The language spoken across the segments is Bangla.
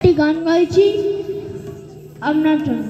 একটি গান গাইছি আপনার জন্য।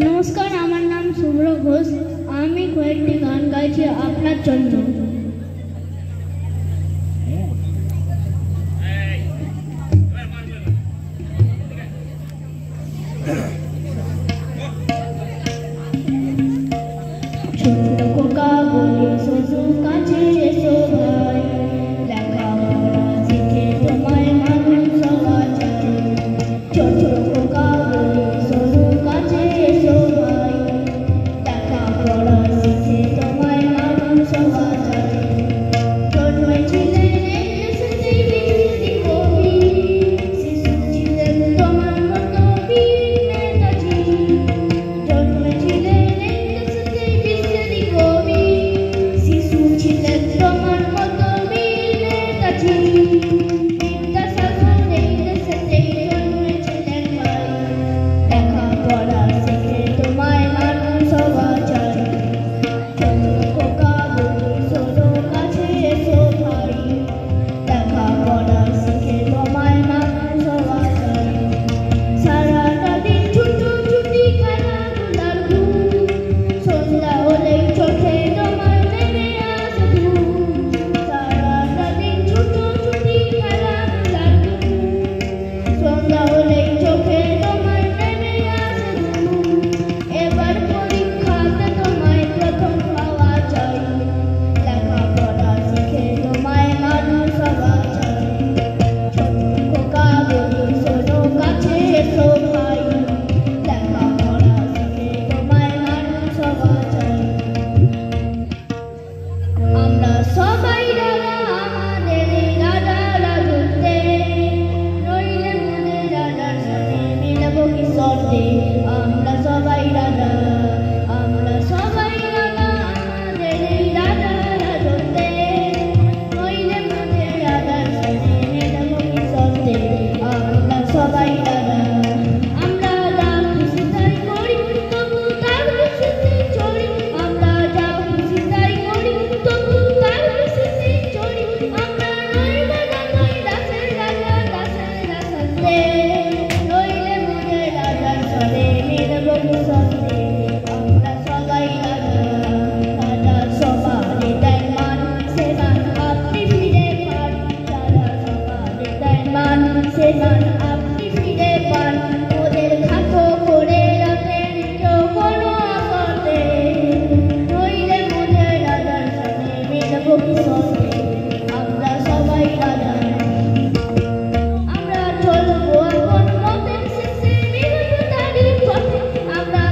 নমস্কার, আমার নাম শুভ্র ঘোষ। আমি কয়েকটি গান গাইছি আপনার জন্য। ছোট খোকা বলে শ্বশুর কাছে এসো ভাই, লেখাপড়া শিখে তোমায় মানুষ হওয়া চাই। ছোট খোকা বলে শ্বশুর কাছে এসো ভাই, লেখাপড়া শিখে তোমায় মানুষ হওয়া চাই। জন্মেছিলেন এই দেশেতে বিখ্যাত কবি, শিশু ছিলেন তোমার মতো বীর নেতাজি। জন্মেছিলেন এই দেশেতে বিখ্যাত কবি, শিশু ছিলেন তোমার মতো বীর নেতাজি। বিদ্যাসাগর এই দেশেতে জন্মেছিলেন ভাই, লেখাপড়া শিখে তোমায় মানুষ হওয়া চাই। ছোট খোকা বলে শ্বশুর কাছে এসো ভাই, লেখাপড়া শিখে তোমায় মানুষ হওয়া চাই। সারাটা দিন ছুটোছুটি খেলাধুলার ধুম, সন্ধ্যা হলেই চোখে তোমার নেমে আসে ঘুম। সারাটা দিন ছুটোছুটি খেলাধুলার ধুম, সন্ধ্যা হলেই চোখে তোমার নেমে আসে ঘুম। এবার পরীক্ষাতে তোমায় প্রথম পাওয়া চাই, লেখাপড়া শিখে তোমায় মানুষ হওয়া চাই। ছোট খোকা বলে শ্বশুর কাছে এসো ভাই, লেখাপড়া শিখে তোমায় মানুষ হওয়া চাই। আমরা সবাই রাজা, আমাদের এই রাজা রাজত্বে, নইলে মোদের রাজার সাথে মিলব কি শর্তে। আমরা সবাই রাজা, আমরা সবাই রাজা, আমাদের এই রাজা রাজত্বে, নইলে মোদের রাজার সাথে মিলব কি শর্তে। আমরা সবাই রাজা, আমরা যা খুশি তাই করি, তবু তার খুশিতে চড়ি। আমরা যা খুশি তাই করি, তবু তার খুশিতে চড়ি। আমরা নই রাজা, নই দাসের রাজা, দাসের দাসত্বে, নইলে মোদের রাজার সাথে মিলব কি শর্তে। আমরা সবাই রাজা, রাজা সবারে দেন মান, সে মান আপনি ফিরে পান। রাজা সবারে দেন মান, সে মান আপনি ফিরে পান। ওদের খাটো করে রাখেন কেউ কোনো আশাতে, নইলে মোদের রাজার সাথে মিলব কি শর্তে। আমরা সবাই রাজা, আমরা চলবো আপন মতের শেষে, মিলব তারই পথে। আমরা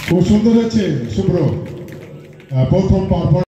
খুব সুন্দর হচ্ছে শুভ্র প্রথম পারফরমেন্স